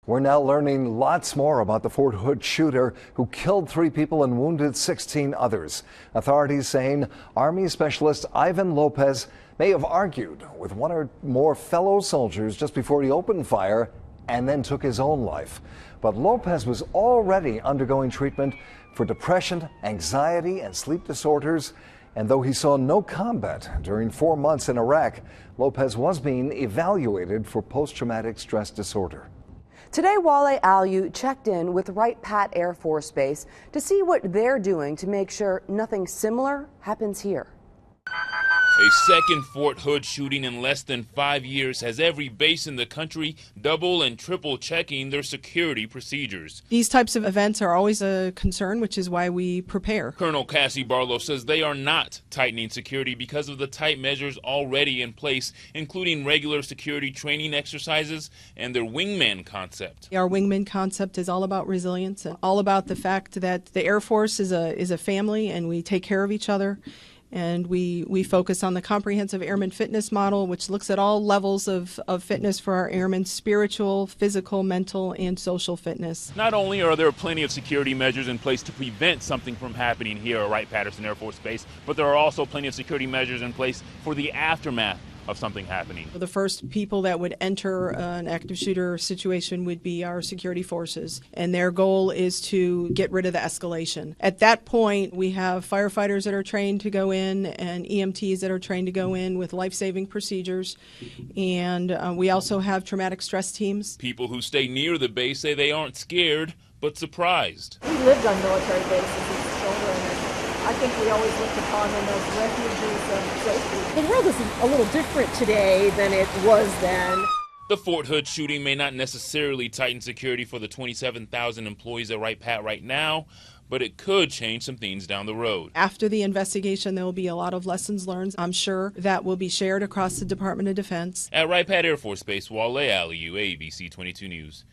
We're now learning lots more about the Fort Hood shooter who killed 3 people and wounded 16 others. Authorities saying Army Specialist Ivan Lopez may have argued with 1 or more fellow soldiers just before he opened fire and then took his own life. But Lopez was already undergoing treatment for depression, anxiety, and sleep disorders. And though he saw no combat during 4 months in Iraq, Lopez was being evaluated for post-traumatic stress disorder. Today, Wale Aliu checked in with Wright-Patt Air Force Base to see what they're doing to make sure nothing similar happens here. A second Fort Hood shooting in less than 5 years has every base in the country double and triple checking their security procedures. These types of events are always a concern, which is why we prepare. Colonel Cassie Barlow says they are not tightening security because of the tight measures already in place, including regular security training exercises and their wingman concept. Our wingman concept is all about resilience and all about the fact that the Air Force is a family and we take care of each other. And we focus on the comprehensive airman fitness model, which looks at all levels of fitness for our airmen: spiritual, physical, mental, and social fitness. Not only are there plenty of security measures in place to prevent something from happening here at Wright-Patterson Air Force Base, but there are also plenty of security measures in place for the aftermath of something happening. The first people that would enter an active shooter situation would be our security forces, and their goal is to get rid of the escalation. At that point, we have firefighters that are trained to go in and EMTs that are trained to go in with life-saving procedures, and we also have traumatic stress teams. People who stay near the base say they aren't scared, but surprised. We lived on military bases as children. I think we always looked upon them as refuges of safety. The world is a little different today than it was then. The Fort Hood shooting may not necessarily tighten security for the 27,000 employees at Wright-Patt right now, but it could change some things down the road. After the investigation, there will be a lot of lessons learned. I'm sure that will be shared across the Department of Defense. At Wright-Patt Air Force Base, Wale Aliu, ABC 22 News.